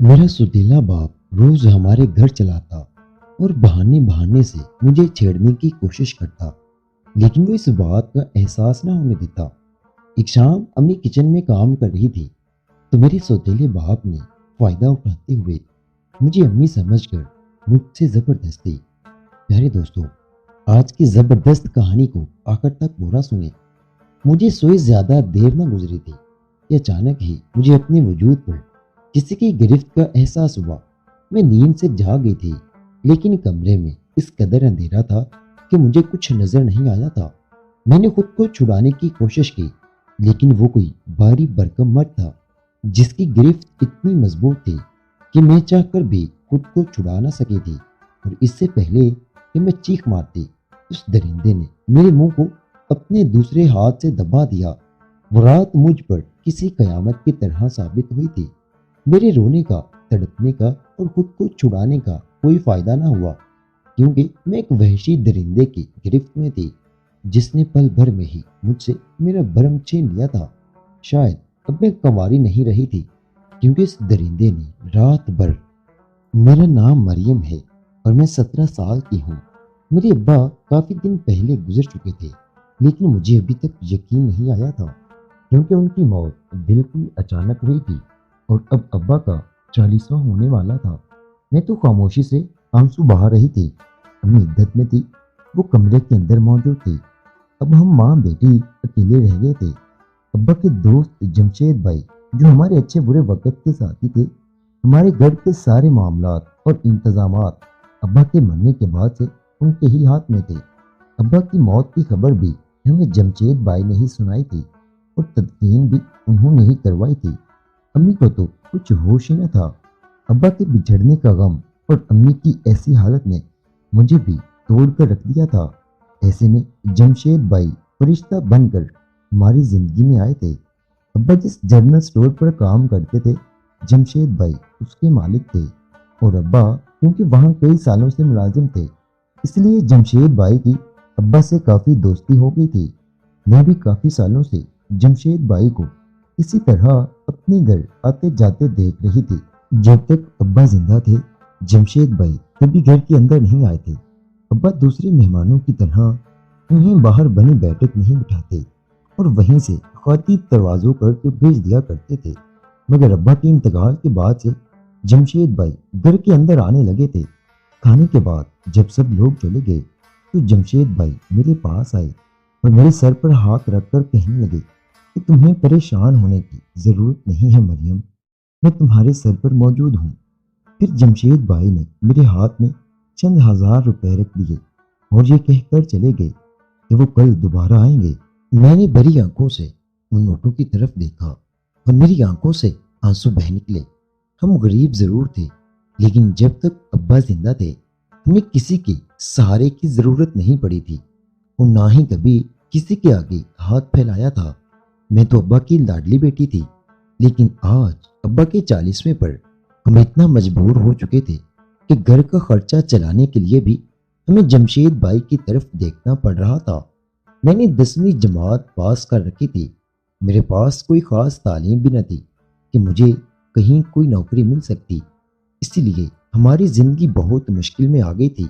मेरा सुतीला बाप रोज हमारे घर चलाता और बहाने बहाने से मुझे छेड़ने की कोशिश करता, लेकिन वो इस बात का एहसास ना होने देता। एक शाम अम्मी किचन में काम कर रही थी, तो मेरे सौतेले बाप ने फायदा उठाते हुए मुझे अम्मी समझकर मुझसे जबरदस्ती। प्यारे दोस्तों, आज की जबरदस्त कहानी को आखिर तक पूरा सुने। मुझे सोए ज्यादा देर न गुजरी थी कि अचानक ही मुझे अपने वजूद पर किसी की गिरफ्त का एहसास हुआ। मैं नींद से जाग गई थी, लेकिन कमरे में इस कदर अंधेरा था कि मुझे कुछ नजर नहीं आया था। मैंने खुद को छुड़ाने की कोशिश की, लेकिन वो कोई भारी भरकम मर्द था जिसकी गिरफ्त इतनी मजबूत थी कि मैं चाहकर भी खुद को छुड़ा ना सकी थी। और इससे पहले कि मैं चीख मारती, उस दरिंदे ने मेरे मुंह को अपने दूसरे हाथ से दबा दिया। वो रात मुझ पर किसी कयामत की तरह साबित हुई थी। मेरे रोने का, तड़पने का और खुद को छुड़ाने का कोई फायदा ना हुआ, क्योंकि मैं एक वहशी दरिंदे की गिरफ्त में थी जिसने पल भर में ही मुझसे मेरा भरम छीन लिया था। शायद अब मैं कंवारी नहीं रही थी, क्योंकि इस दरिंदे ने रात भर। मेरा नाम मरियम है और मैं 17 साल की हूँ। मेरे अब्बा काफी दिन पहले गुजर चुके थे, लेकिन मुझे अभी तक यकीन नहीं आया था, क्योंकि उनकी मौत बिल्कुल अचानक हुई थी और अब अब्बा का 40वां होने वाला था। मैं तो खामोशी से आंसू बहा रही थी। अम्मी इद्दत में थी, वो कमरे के अंदर मौजूद थी। अब हम माँ बेटी अकेले रह गए थे। अब्बा के दोस्त जमशेद भाई, जो हमारे अच्छे बुरे वक्त के साथी थे, हमारे घर के सारे मामलात और इंतजामात अब्बा के मरने के बाद से उनके ही हाथ में थे। अब्बा की मौत की खबर भी हमें जमशेद भाई ने ही सुनाई थी और तदफीन भी उन्होंने ही करवाई थी। अम्मी को तो कुछ होश ही न था। अब्बा के बिछड़ने का गम और अम्मी की ऐसी हालत ने मुझे भी तोड़ कर रख दिया था। ऐसे में जमशेद भाई फरिश्ता बनकर हमारी जिंदगी में आए थे। अब्बा जिस जनरल स्टोर पर काम करते थे, जमशेद भाई उसके मालिक थे। और अब्बा क्योंकि वहाँ कई सालों से मुलाजिम थे, इसलिए जमशेद भाई की अब्बा से काफ़ी दोस्ती हो गई थी। मैं भी काफ़ी सालों से जमशेद भाई को इसी तरह अपने घर आते जाते देख रही थी। जब तक अब्बा जिंदा थे, जमशेद भाई कभी घर के अंदर नहीं आए थे। अब्बा दूसरे मेहमानों की तरह उन्हें बाहर बनी बैठक नहीं बिठाते और वहीं से खाती दरवाजों पर भेज दिया करते थे। मगर अब्बा के इंतकाल के बाद से जमशेद भाई घर के अंदर आने लगे थे। खाने के बाद जब सब लोग चले गए, तो जमशेद भाई मेरे पास आए और मेरे सर पर हाथ रखकर कहने लगे कि तुम्हें परेशान होने की जरूरत नहीं है मरियम, मैं तुम्हारे सर पर मौजूद हूँ। फिर जमशेद भाई ने मेरे हाथ में चंद हजार रुपए रख दिए और ये कहकर चले गए कि वो कल दोबारा आएंगे। मैंने बड़ी आंखों से उन नोटों की तरफ देखा और मेरी आंखों से आंसू बह निकले। हम गरीब जरूर थे, लेकिन जब तक अब्बा जिंदा थे, हमें किसी के सहारे की जरूरत नहीं पड़ी थी और ना ही कभी किसी के आगे हाथ फैलाया था। मैं तो अब्बा की लाडली बेटी थी, लेकिन आज अब्बा के 40वें पर हम इतना मजबूर हो चुके थे कि घर का खर्चा चलाने के लिए भी हमें जमशेद भाई की तरफ देखना पड़ रहा था। मैंने 10वीं जमात पास कर रखी थी। मेरे पास कोई खास तालीम भी न थी कि मुझे कहीं कोई नौकरी मिल सकती, इसलिए हमारी जिंदगी बहुत मुश्किल में आ गई थी।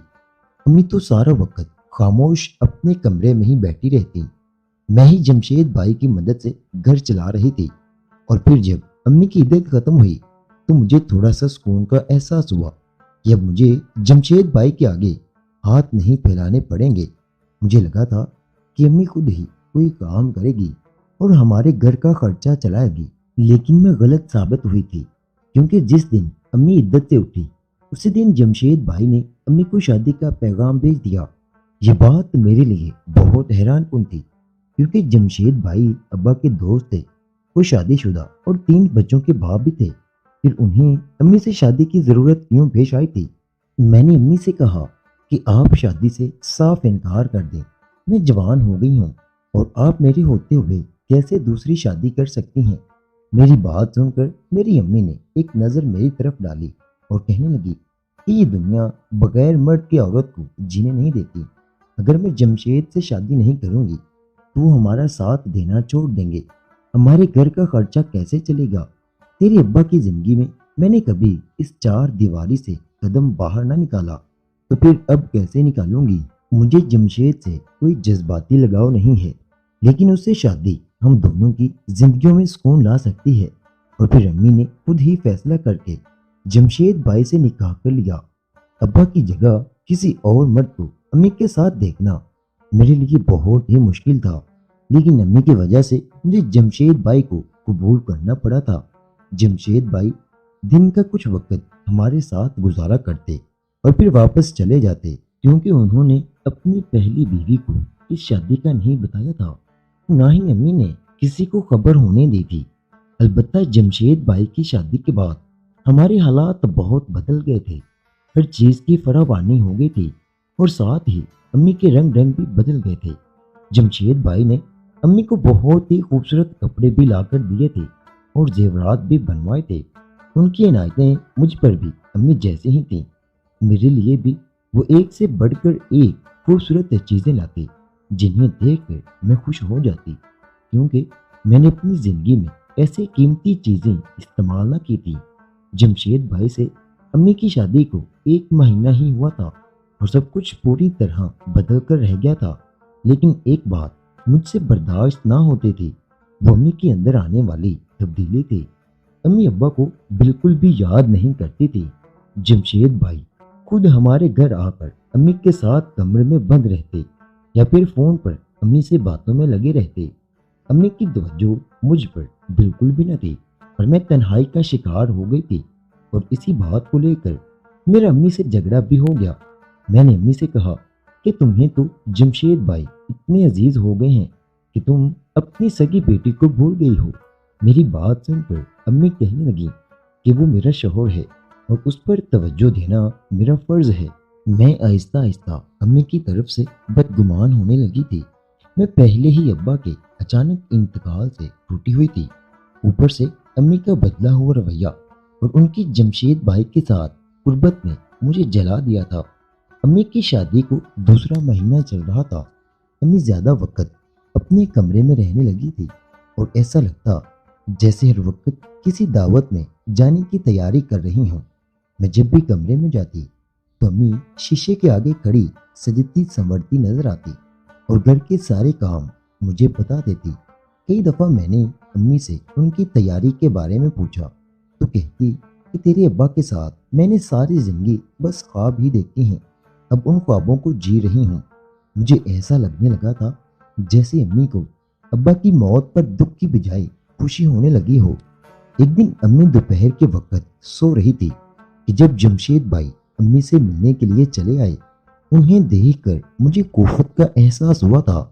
अम्मी तो सारा वक्त खामोश अपने कमरे में ही बैठी रहती। मैं ही जमशेद भाई की मदद से घर चला रही थी। और फिर जब अम्मी की इद्दत खत्म हुई, तो मुझे थोड़ा सा सुकून का एहसास हुआ कि अब मुझे जमशेद भाई के आगे हाथ नहीं फैलाने पड़ेंगे। मुझे लगा था कि अम्मी खुद ही कोई काम करेगी और हमारे घर का खर्चा चलाएगी, लेकिन मैं गलत साबित हुई थी, क्योंकि जिस दिन अम्मी इद्दत से उठी, उसी दिन जमशेद भाई ने अम्मी को शादी का पैगाम भेज दिया। ये बात मेरे लिए बहुत हैरान कुन थी, क्योंकि जमशेद भाई अब्बा के दोस्त थे, वो शादीशुदा और 3 बच्चों के बाप भी थे। फिर उन्हें अम्मी से शादी की जरूरत क्यों पेश आई थी? मैंने अम्मी से कहा कि आप शादी से साफ इनकार कर दें। मैं जवान हो गई हूँ और आप मेरे होते हुए कैसे दूसरी शादी कर सकती हैं? मेरी बात सुनकर मेरी अम्मी ने एक नज़र मेरी तरफ डाली और कहने लगी कि ये दुनिया बगैर मर्द की औरत को जीने नहीं देती। अगर मैं जमशेद से शादी नहीं करूंगी, तो वो हमारा साथ देना छोड़ देंगे। हमारे घर का खर्चा कैसे चलेगा? तेरे अब्बा की जिंदगी में میں نے کبھی اس چار دیواری سے قدم باہر نہ نکالا تو پھر اب کیسے نکالوں گی؟ مجھے جمشید سے کوئی جذباتی لگاؤ نہیں ہے، لیکن اس سے شادی ہم دونوں کی زندگیوں میں سکون لا سکتی ہے۔ اور پھر امی نے خود ہی فیصلہ کر کے جمشید بھائی سے نکاح کر لیا۔ ابا کی جگہ کسی اور مرد کو امی کے ساتھ دیکھنا میرے لیے بہت ہی مشکل تھا، لیکن امی کی وجہ سے مجھے جمشید بھائی کو قبول کرنا پڑا تھا۔ جمشید بھائی دن کا کچھ وقت ہمارے ساتھ گزارا کرتے اور پھر واپس چلے جاتے، کیونکہ انہوں نے اپنی پہلی بیوی کو اس شادی کا نہیں بتایا تھا، نہ ہی امی نے کسی کو خبر ہونے دی تھی۔ البتہ جمشید بھائی کی شادی کے بعد ہمارے حالات بہت بدل گئے تھے، ہر چیز کی فراوانی ہو گئی تھی اور ساتھ ہی امی کے رنگ بھی بدل گئے تھے۔ جمشید بھائی نے امی کو بہت ہی خوبصورت کپڑے بھی لا کر دیے تھے اور زیورات بھی بنوائے تھے۔ ان کی عنایتیں مجھ پر بھی امی جیسے ہی تھیں، میرے لیے بھی وہ ایک سے بڑھ کر ایک خوبصورت چیزیں لاتے جنہیں دیکھ کر میں خوش ہو جاتی، کیونکہ میں نے اپنی زندگی میں ایسے قیمتی چیزیں استعمال نہ کی تھی۔ جمشید بھائی سے امی کی شادی کو 1 مہینہ ہی ہوا تھا اور سب کچھ پوری طرح بدل کر رہ گیا تھا، لیکن ایک بات مجھ سے برداشت نہ ہوتی تھی، وہ امی کے اندر آنے والی تبدیلی تھی۔ امی ابا کو بالکل بھی یاد نہیں کرتی تھی۔ جمشید بھائی خود ہمارے گھر آ کر امی کے ساتھ کمرے میں بند رہتے یا پھر فون پر امی سے باتوں میں لگے رہتے۔ امی کی توجہ مجھ پر بالکل بھی نہ تھی اور میں تنہائی کا شکار ہو گئی تھی، اور اسی بات کو لے کر میرا امی سے جھگڑا بھی ہو گیا۔ میں نے امی سے کہا کہ تمہیں تو جمشید بھائی اتنے عزیز ہو گئے ہیں کہ تم اپنی سگی بیٹی کو بھول گئی ہو۔ میری بات سن کر امی کہنے لگی کہ وہ میرا شوہر ہے اور اس پر توجہ دینا میرا فرض ہے۔ میں آہستہ آہستہ امی کی طرف سے بدگمان ہونے لگی تھی۔ میں پہلے ہی ابا کے اچانک انتقال سے ٹوٹی ہوئی تھی، اوپر سے امی کا بدلا ہوا رویہ اور ان کی جمشید بھائی کے ساتھ قربت نے مجھے جلا دیا تھا۔ امی کی شادی کو دوسرا مہینہ چل رہا تھا۔ امی زیادہ وقت اپنے کمرے میں رہنے لگی تھی اور ایسا لگتا جیسے ہر وقت کسی دعوت میں جانے کی تیاری کر رہی ہوں۔ میں جب بھی کمرے میں جاتی تو امی شیشے کے آگے کھڑی سجتی سنورتی نظر آتی اور گھر کے سارے کام مجھے بتا دیتی۔ کئی دفعہ میں نے امی سے ان کی تیاری کے بارے میں پوچھا تو کہتی کہ تیرے ابا کے ساتھ میں نے ساری زندگی بس خواب ہی دیکھے ہیں، اب ان خوابوں کو جی رہی ہوں۔ مجھے ایسا لگنے لگا تھا جیسے امی کو ابا کی موت پر دکھ کی بجائے خوشی ہونے لگی ہو۔ ایک دن امی دوپہر کے وقت سو رہی تھی کہ جب جمشید بھائی امی سے ملنے کے لیے چلے آئے۔ انہیں دیکھ کر مجھے کوفت کا احساس ہوا تھا۔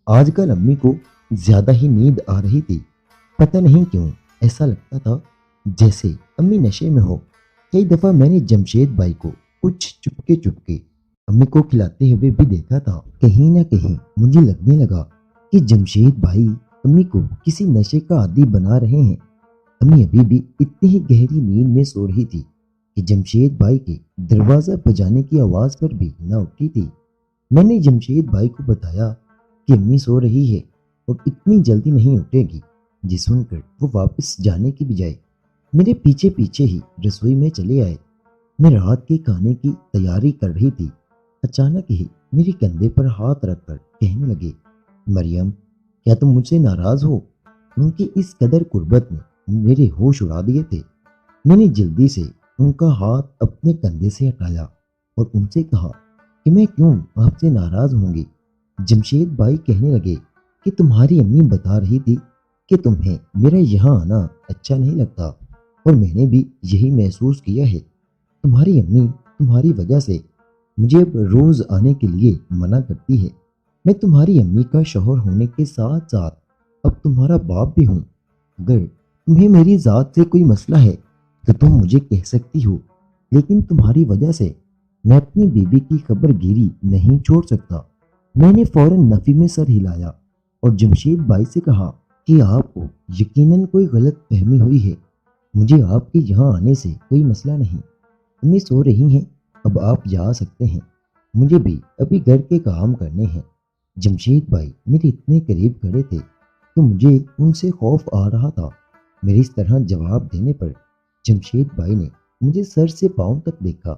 آج کل امی کو زیادہ ہی نیند آ رہی تھی، پتہ نہیں کیوں ایسا لگتا تھا جیسے امی نشے میں ہو۔ کئی دفعہ میں نے جمشید بھائی کو کچھ چپکے چپکے امی کو کھلاتے ہوئے بھی دیکھا تھا۔ کہیں نہ کہیں مجھے لگنے لگا کہ جمشید بھائی امی کو کسی نشے کا عادی بنا رہے ہیں۔ امی ابھی بھی اتنی ہی گہری نیند میں سو رہی تھی کہ جمشید بھائی کے دروازہ بجانے کی آواز پر بھی نہ اٹھی تھی۔ میں نے جمشید بھائی کو بتایا کہ امی سو رہی ہے اور اتنی جلدی نہیں اٹھے گی، جی سن کر وہ واپس جانے کی بجائے میرے پیچھے پیچھے ہی رسوئی میں چلے آئے۔ میں رات کے کھانے کی تیاری کر رہی تھی، اچانک ہی میرے کندھے پر ہاتھ رکھ کر کہنے لگے، مریم کیا تم مجھ سے ناراض ہو؟ ان کی اس قدر قربت نے میرے ہوش اڑا دیے تھے۔ میں نے جلدی سے ان کا ہاتھ اپنے کندھے سے ہٹایا اور ان سے کہا کہ میں کیوں آپ سے ناراض ہوں گی؟ جمشید بھائی کہنے لگے کہ تمہاری امی بتا رہی تھی کہ تمہیں میرا یہاں آنا اچھا نہیں لگتا، اور میں نے بھی یہی محسوس کیا ہے۔ تمہاری امی تمہاری وجہ سے مجھے اب روز آنے کے لیے منع کرتی ہے۔ میں تمہاری امی کا شوہر ہونے کے ساتھ ساتھ اب تمہارا باپ بھی ہوں۔ اگر تمہیں میری ذات سے کوئی مسئلہ ہے تو تم مجھے کہہ سکتی ہو، لیکن تمہاری وجہ سے میں اپنی بیوی کی خبر گیری نہیں چھوڑ سکتا۔ میں نے فوراً نفی میں سر ہلایا اور جمشید بھائی سے کہا کہ آپ کو یقیناً کوئی غلط فہمی ہوئی ہے، مجھے آپ کے یہاں آنے سے کوئی مسئلہ نہیں۔ امی سو رہی ہیں، اب آپ جا سکتے ہیں، مجھے بھی ابھی گھر کے کام کرنے ہیں۔ جمشید بھائی میرے اتنے قریب کھڑے تھے کہ مجھے ان سے خوف آ رہا تھا۔ میرے اس طرح جواب دینے پر जमशेद भाई ने मुझे सर से पांव तक देखा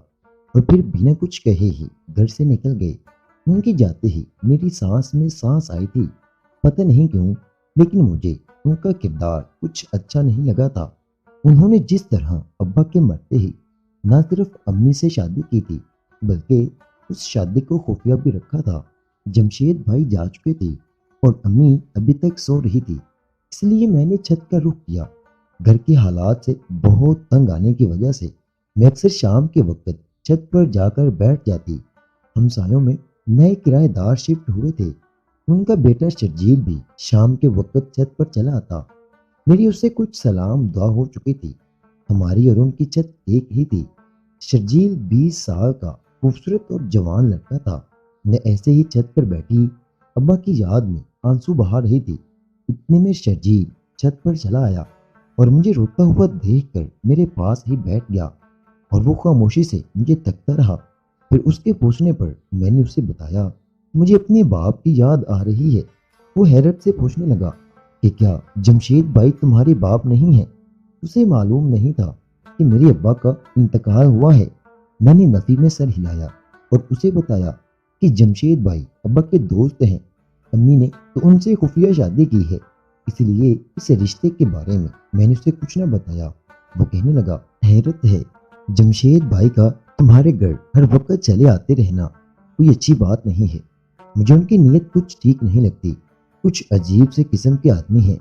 और फिर बिना कुछ कहे ही घर से निकल गए। उनके जाते ही मेरी सांस में सांस आई थी। पता नहीं क्यों, लेकिन मुझे उनका किरदार कुछ अच्छा नहीं लगा था। उन्होंने जिस तरह अब्बा के मरते ही न सिर्फ अम्मी से शादी की थी, बल्कि उस शादी को खुफिया भी रखा था। जमशेद भाई जा चुके थे और अम्मी अभी तक सो रही थी, इसलिए मैंने छत का रुख किया। घर के हालात से बहुत तंग आने की वजह से मैं अक्सर शाम के वक्त छत पर जाकर बैठ जाती। हमसायों में नए किराएदार शिफ्ट हुए थे। उनका बेटा शर्जील भी शाम के वक्त छत पर चला आता। मेरी उससे कुछ सलाम दुआ हो चुकी थी। हमारी और उनकी छत एक ही थी। शर्जील 20 साल का खूबसूरत और जवान लड़का था। मैं ऐसे ही छत पर बैठी अब्बा की याद में आंसू बहा रही थी। इतने में शर्जील छत पर चला आया और मुझे रोता हुआ देखकर मेरे पास ही बैठ गया और वो खामोशी से मुझे तकता रहा। फिर उसके पूछने पर मैंने उसे बताया, मुझे अपने बाप की याद आ रही है। वो हैरत से पूछने लगा कि क्या जमशेद भाई तुम्हारे बाप नहीं है? उसे मालूम नहीं था कि मेरे अब्बा का इंतकाल हुआ है। मैंने नफी में सर हिलाया और उसे बताया कि जमशेद भाई अब्बा के दोस्त हैं। अम्मी ने तो उनसे खुफिया शादी की है, इसलिए इस रिश्ते के बारे में मैंने उसे कुछ न बताया। वो कहने लगा, हैरत है, जमशेद भाई का तुम्हारे घर हर वक्त चले आते रहना कोई अच्छी बात नहीं है। मुझे उनकी नीयत कुछ ठीक नहीं लगती। कुछ अजीब से किस्म के आदमी हैं।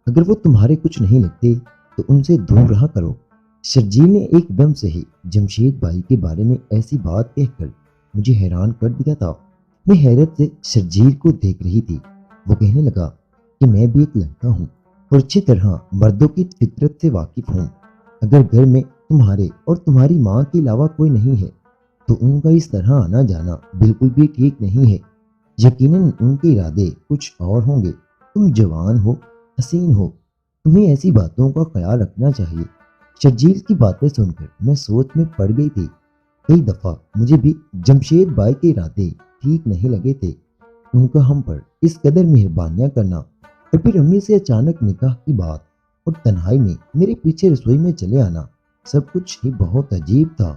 अगर वो तुम्हारे कुछ नहीं लगते तो उनसे दूर रहा करो। शर्जील ने एकदम से ही जमशेद भाई के बारे में ऐसी बात कहकर मुझे हैरान कर दिया था। मैं हैरत से शर्जील को देख रही थी। वो कहने लगा कि मैं भी एक लड़का हूँ और अच्छी तरह मर्दों की फितरत से वाकिफ हूँ। अगर घर में तुम्हारे और तुम्हारी माँ के अलावा कोई नहीं है तो उनका इस तरह आना जाना बिल्कुल भी ठीक नहीं है। यकीनन उनके इरादे कुछ और होंगे। तुम जवान हो, हसीन हो, तुम्हें ऐसी बातों का ख्याल रखना चाहिए। शर्जील की बातें सुनकर मैं सोच में पड़ गई थी। कई दफा मुझे भी जमशेद भाई के इरादे ठीक नहीं लगे थे। उनका हम पर इस कदर मेहरबानियां करना और फिर अम्मी से अचानक निकाह की बात और तन्हाई में मेरे पीछे रसोई में चले आना, सब कुछ ही बहुत अजीब था।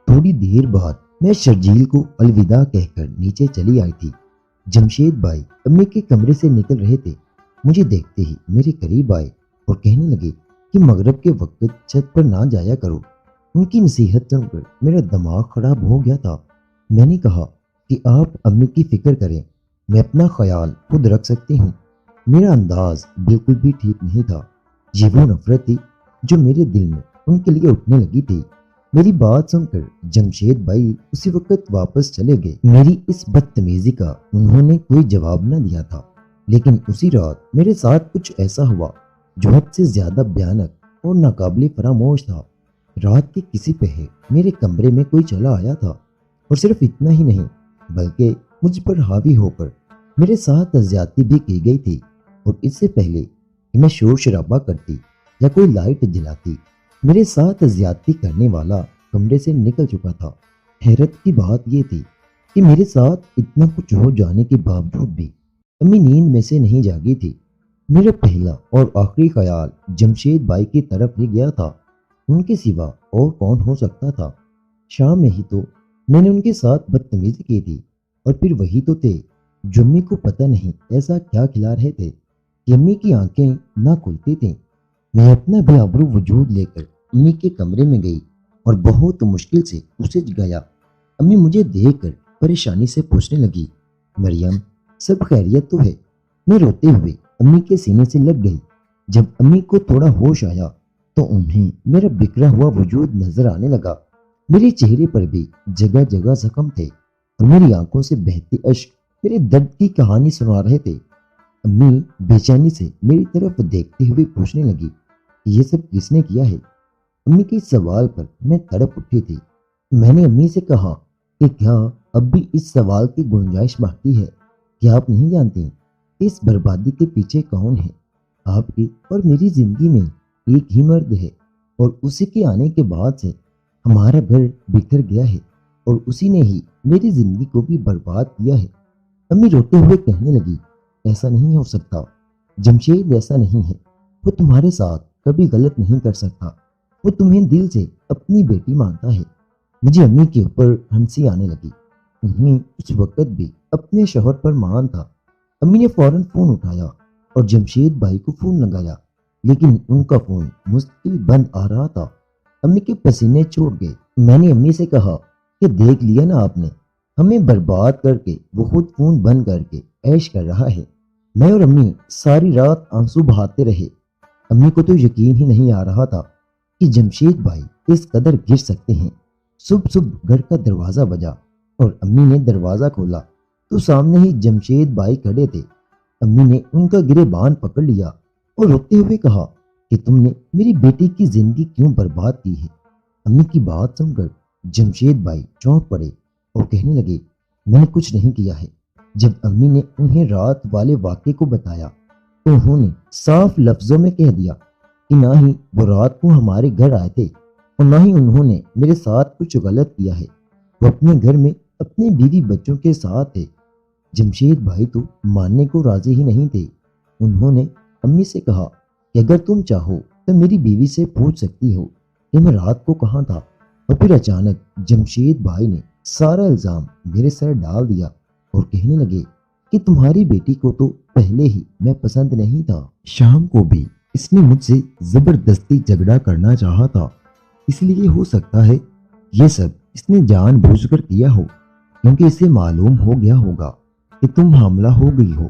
थोड़ी देर बाद मैं शर्जील को अलविदा कहकर नीचे चली आई थी। जमशेद भाई अम्मी के कमरे से निकल रहे थे। मुझे देखते ही मेरे करीब आए और कहने लगे कि मगरिब के वक्त छत पर ना जाया करो। उनकी नसीहत सुनकर मेरा दिमाग खराब हो गया था। मैंने कहा कि आप अम्मी की फिक्र करें, मैं अपना ख्याल खुद रख सकती हूँ। मेरा अंदाज बिल्कुल भी ठीक नहीं था। ये वो नफरत थी जो मेरे दिल में उनके लिए उठने लगी थी। मेरी बात सुनकर जमशेद भाई उसी वक्त वापस चले गए। मेरी इस बदतमीजी का उन्होंने कोई जवाब न दिया था, लेकिन उसी रात मेरे साथ कुछ ऐसा हुआ जो हद से ज्यादा भयानक और नाकाबिले फरामोश था। रात के किसी पहर मेरे कमरे में कोई चला आया था और सिर्फ इतना ही नहीं, बल्कि मुझ पर हावी होकर मेरे साथ ज्यादती भी की गई थी। और इससे पहले कि मैं शोर शराबा करती या कोई लाइट जलाती, मेरे साथ ज्यादती करने वाला कमरे से निकल चुका था। हैरत की बात यह थी कि मेरे साथ इतना कुछ हो जाने के बावजूद भी अम्मी नींद में से नहीं जागी थी। मेरा पहला और आखिरी ख्याल जमशेद भाई की तरफ ही गया था। उनके सिवा और कौन हो सकता था? शाम में ही तो मैंने उनके साथ बदतमीजी की थी और फिर वही तो थे जो अम्मी को पता नहीं ऐसा क्या खिला रहे थे कि अम्मी की आंखें ना खुलती थीं। मैं अपना बेआबरू वजूद लेकर अम्मी के कमरे में गई और बहुत मुश्किल से उसे जगाया। अम्मी मुझे देखकर परेशानी से पूछने लगी, मरियम, सब खैरियत तो है? मैं रोते हुए अम्मी के सीने से लग गई। जब अम्मी को थोड़ा होश आया तो उन्हें मेरा बिखरा हुआ वजूद नजर आने लगा। मेरे चेहरे पर भी जगह जगह जख्म थे और मेरी आंखों से बहते अश्क मेरे दर्द की कहानी सुना रहे थे। अम्मी बेचैनी से मेरी तरफ देखते हुए पूछने लगी, ये सब किसने किया है? अम्मी के इस सवाल पर मैं तड़प उठी थी। मैंने अम्मी से कहा कि क्या अब भी इस सवाल की गुंजाइश बाकी है? क्या आप नहीं जानती इस बर्बादी के पीछे कौन है? आपकी और मेरी जिंदगी में एक ही मर्द है और उसी के आने के बाद से हमारा घर बिखर गया है और उसी ने ही मेरी जिंदगी को भी बर्बाद किया है। अम्मी रोते हुए कहने लगी, ऐसा नहीं हो सकता। जमशेद ऐसा नहीं है, वो तुम्हारे साथ कभी गलत नहीं कर सकता। وہ تمہیں دل سے اپنی بیٹی مانتا ہے۔ مجھے امی کے اوپر ہنسی آنے لگی۔ انہیں اس وقت بھی اپنے شوہر پر مان تھا۔ امی نے فوراً فون اٹھایا اور جمشید بھائی کو فون لگایا، لیکن ان کا فون مستقل بند آ رہا تھا۔ امی کے پسینے چھوٹ گئے۔ میں نے امی سے کہا کہ دیکھ لیا نا آپ نے، ہمیں برباد کر کے وہ خود فون بند کر کے عیش کر رہا ہے۔ میں اور امی ساری رات آنسو بہاتے رہے۔ امی کو تو یقین ہی نہیں آ رہا تھا کہ جمشید بھائی اس قدر گر سکتے ہیں۔ صبح صبح گھر کا دروازہ بجا اور امی نے دروازہ کھولا تو سامنے ہی جمشید بھائی کھڑے تھے۔ امی نے ان کا گریبان پکڑ لیا اور روتے ہوئے کہا کہ تم نے میری بیٹی کی زندگی کیوں برباد کی ہے؟ امی کی بات سن کر جمشید بھائی چونک پڑے اور کہنے لگے، میں نے کچھ نہیں کیا ہے۔ جب امی نے انہیں رات والے واقعے کو بتایا تو انہوں نے صاف لفظوں میں کہہ دیا کہ نہ ہی وہ رات کو ہمارے گھر آئے تھے اور نہ ہی انہوں نے میرے ساتھ کچھ غلط کیا ہے۔ وہ اپنے گھر میں اپنے بیوی بچوں کے ساتھ تھے۔ جمشید بھائی تو ماننے کو راضی ہی نہیں تھے۔ انہوں نے امی سے کہا کہ اگر تم چاہو تو میری بیوی سے پوچھ سکتی ہو کہ میں رات کو کہاں تھا۔ اور پھر اچانک جمشید بھائی نے سارا الزام میرے سر ڈال دیا اور کہنے لگے کہ تمہاری بیٹی کو تو پہلے ہی میں پسند نہیں تھا۔ شام کو بھی اس نے مجھ سے زبردستی جھگڑا کرنا چاہا تھا، اس لیے ہو سکتا ہے یہ سب اس نے جان بوجھ کر کیا ہو، کیونکہ اسے معلوم ہو گیا ہوگا کہ تم حاملہ ہو گئی ہو۔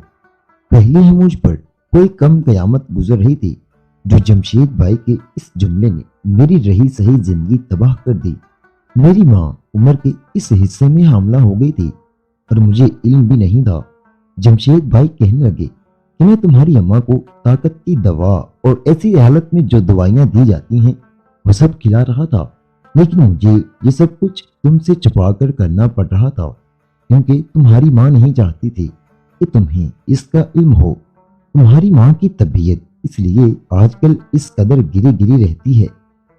پہلے ہی مجھ پر کوئی کم قیامت گزر رہی تھی، جو جمشید بھائی کے اس جملے نے میری رہی سہی زندگی تباہ کر دی۔ میری ماں عمر کے اس حصے میں حاملہ ہو گئی تھی اور مجھے علم بھی نہیں تھا۔ جمشید بھائی کہنے لگے کہ میں تمہاری اماں کو طاقت کی دوا اور ایسی حالت میں جو دوائیاں دی جاتی ہیں وہ سب کھلا رہا تھا، لیکن مجھے یہ سب کچھ تم سے چھپا کر کرنا پڑ رہا تھا، کیونکہ تمہاری ماں نہیں چاہتی تھی کہ تمہیں اس کا علم ہو۔ تمہاری ماں کی طبیعت اس لیے آج کل اس قدر گری گری رہتی ہے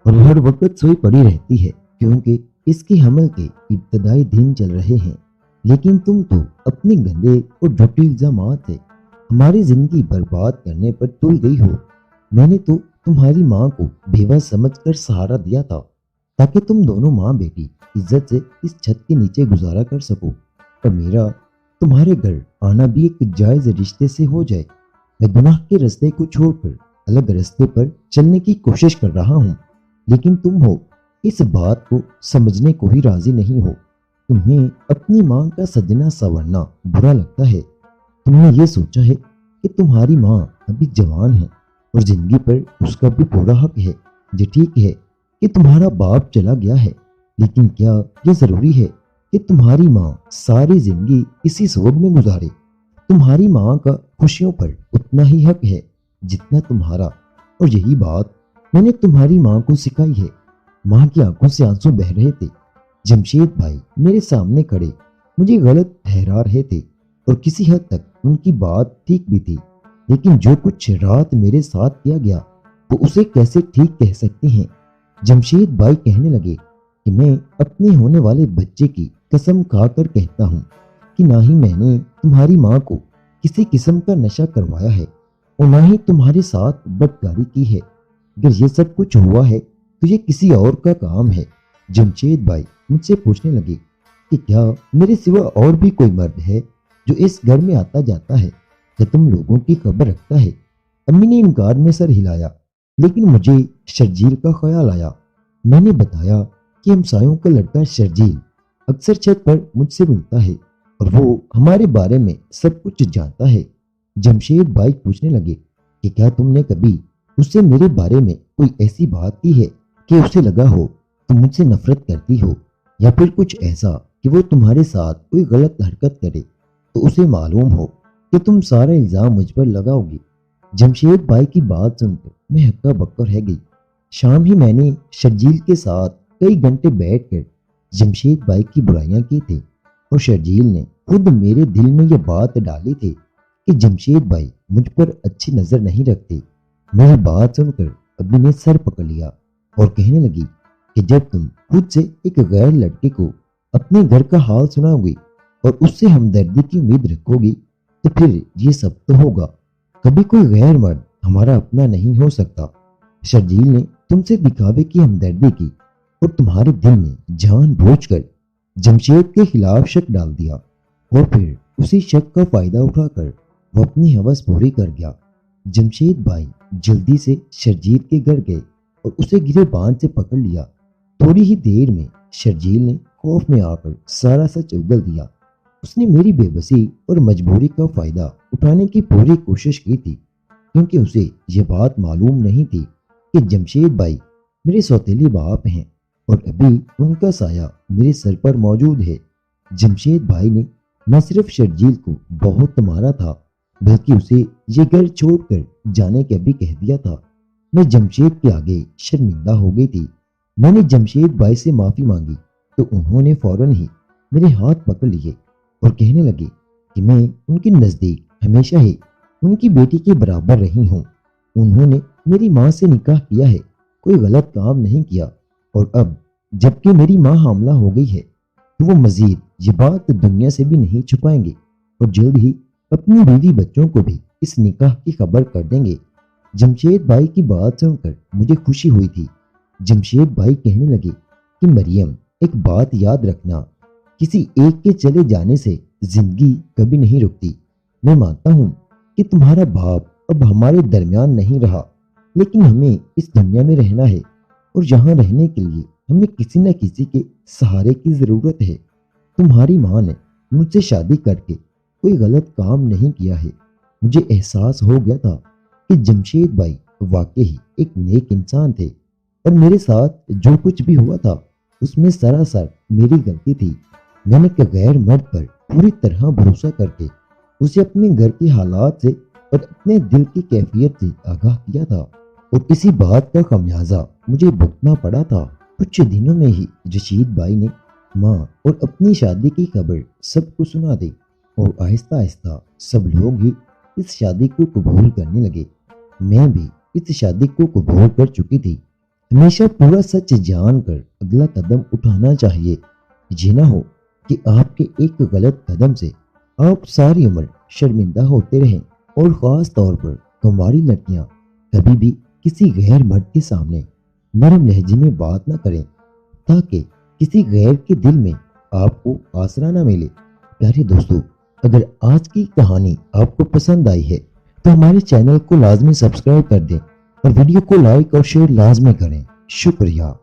اور ہر وقت سوئی پڑی رہتی ہے، کیونکہ اس کے حمل کے ابتدائی دن چل رہے ہیں۔ لیکن تم تو اپنے گندے اور جھوٹے الزامات سے ہماری زندگی برباد کرنے پر تل گئی ہو۔ میں نے تو تمہاری ماں کو بیوہ سمجھ کر سہارا دیا تھا تاکہ تم دونوں ماں بیٹی عزت سے اس چھت کے نیچے گزارا کر سکو اور میرا تمہارے گھر آنا بھی ایک جائز رشتے سے ہو جائے۔ میں گناہ کے رستے کو چھوڑ کر الگ رستے پر چلنے کی کوشش کر رہا ہوں، لیکن تم ہو اس بات کو سمجھنے کو ہی راضی نہیں ہو۔ تمہیں اپنی ماں کا سجنا سنورنا برا لگتا ہے۔ تم نے یہ سوچا ہے کہ تمہاری ماں ابھی جوان ہے اور زندگی پر اس کا بھی پورا حق ہے۔ یہ ٹھیک ہے کہ تمہارا باپ چلا گیا ہے، لیکن کیا یہ ضروری ہے کہ تمہاری ماں ساری زندگی اسی سوگ میں گزارے؟ تمہاری ماں کا خوشیوں پر اتنا ہی حق ہے جتنا تمہارا، اور یہی بات میں نے تمہاری ماں کو سکھائی ہے۔ ماں کی آنکھوں سے آنسو بہ رہے تھے۔ جمشید بھائی میرے سامنے کھڑے مجھے غلط ٹھہرا رہے تھے اور کسی حد تک ان کی بات ٹھیک بھی تھی، لیکن جو کچھ رات میرے ساتھ کیا گیا وہ اسے کیسے ٹھیک کہہ سکتے ہیں؟ جمشید بھائی کہنے لگے کہ میں اپنے ہونے والے بچے کی قسم کھا کر کہتا ہوں کہ نہ ہی میں نے تمہاری ماں کو کسی قسم کا نشہ کروایا ہے اور نہ ہی تمہارے ساتھ بدکاری کی ہے۔ اگر یہ سب کچھ ہوا ہے تو یہ کسی اور کا کام ہے۔ جمشید بھائی مجھ سے پوچھنے لگے کہ کیا میرے سوا اور بھی کوئی مرد ہے جو اس گھر میں آتا جاتا ہے یا تم لوگوں کی خبر رکھتا ہے؟ امی نے انکار میں سر ہلایا، لیکن مجھے شرجیل کا خیال آیا۔ میں نے بتایا کہ ہمسایوں کا لڑکا شرجیل اکثر چھت پر مجھ سے ملتا ہے اور وہ ہمارے بارے میں سب کچھ جانتا ہے۔ جمشید بھائی پوچھنے لگے کہ کیا تم نے کبھی اس سے میرے بارے میں کوئی ایسی بات کی ہے کہ اسے لگا ہو تم مجھ سے نفرت کرتی ہو، یا پھر کچھ ایسا کہ وہ تمہارے ساتھ کوئی غلط حرکت کرے تو اسے معلوم ہو کہ تم سارا الزام مجھ پر لگاؤ گی؟ جمشید بھائی کی بات سن کر میں ہکا بکا رہ گئی۔ شام ہی میں نے شرجیل کے ساتھ کئی گھنٹے بیٹھ کر جمشید بھائی کی برائیاں کی تھی اور شرجیل نے خود میرے دل میں یہ بات ڈالی تھی کہ جمشید بھائی مجھ پر اچھی نظر نہیں رکھتے۔ میری بات سن کر ابھی نے سر پکڑ لیا اور کہنے لگی کہ جب تم خود سے ایک غیر لڑکے کو اپنے گھر کا حال سناؤ گی اور اس سے ہمدردی کی امید رکھو گی تو پھر یہ سب تو ہوگا۔ کبھی کوئی غیر مرد ہمارا اپنا نہیں ہو سکتا۔ شرجیل نے तुम से दिखावे की हमदर्दी की और तुम्हारे दिल में जानबूझकर जमशेद के खिलाफ शक डाल दिया, और फिर उसी शक का फायदा उठाकर वो अपनी हवस पूरी कर गया। जमशेद भाई जल्दी से शर्जील के घर गए और उसे गिरे बांध से पकड़ लिया। थोड़ी ही देर में शर्जील ने खौफ में आकर सारा सच उगल दिया। उसने मेरी बेबसी और मजबूरी का फायदा उठाने की पूरी कोशिश की थी, क्योंकि उसे यह बात मालूम नहीं थी कि जमशेद भाई मेरे सौतेले बाप हैं और अभी उनका साया मेरे सर पर मौजूद है। जमशेद भाई ने न सिर्फ शर्जील को बहुत मारा था, बल्कि उसे ये घर छोड़कर जाने का भी कह दिया था। मैं जमशेद के आगे शर्मिंदा हो गई थी। मैंने जमशेद भाई से माफी मांगी तो उन्होंने फौरन ही मेरे हाथ पकड़ लिए और कहने लगे कि मैं उनके नजदीक हमेशा ही उनकी बेटी के बराबर रही हूँ। उन्होंने मेरी माँ से निकाह किया है, कोई गलत काम नहीं किया, और अब जबकि मेरी माँ हामला हो गई है तो वो मजीद ये बात दुनिया से भी नहीं छुपाएंगे और जल्द ही अपनी बीवी बच्चों को भी इस निकाह की खबर कर देंगे। जमशेद भाई की बात सुनकर मुझे खुशी हुई थी। जमशेद भाई कहने लगे कि मरियम, एक बात याद रखना, किसी एक के चले जाने से जिंदगी कभी नहीं रुकती। मैं मानता हूँ कि तुम्हारा बाप अब हमारे दरमियान नहीं रहा, लेकिन हमें इस दुनिया में रहना है और यहाँ रहने के लिए हमें किसी न किसी के सहारे की जरूरत है। तुम्हारी माँ ने मुझसे शादी करके कोई गलत काम नहीं किया है। मुझे एहसास हो गया था कि जमशेद भाई वाकई ही एक नेक इंसान थे और मेरे साथ जो कुछ भी हुआ था उसमें सरासर मेरी गलती थी। मैंने एक गैर मर्द पर पूरी तरह भरोसा करके उसे अपने घर के हालात से और अपने दिल की कैफियत से आगाह किया था, और इसी बात का खमियाजा मुझे भुगतना पड़ा था। कुछ दिनों में ही रशीद भाई ने माँ और अपनी शादी की खबर सबको सुना दी और आहिस्ता आहिस्ता सब लोग ही इस शादी को कबूल करने लगे। मैं भी इस शादी को कबूल कर चुकी थी। हमेशा पूरा सच जानकर अगला कदम उठाना चाहिए। ये ना हो कि आपके एक गलत कदम से आप सारी उम्र शर्मिंदा होते रहें, और ख़ास तौर पर कुंवारी लड़कियां कभी भी किसी गैर मर्द के सामने नरम लहजे में बात ना करें, ताकि किसी गैर के दिल में आपको आसरा ना मिले। प्यारे दोस्तों, अगर आज की कहानी आपको पसंद आई है तो हमारे चैनल को लाजमी सब्सक्राइब कर दें और वीडियो को लाइक और शेयर लाजमी करें। शुक्रिया।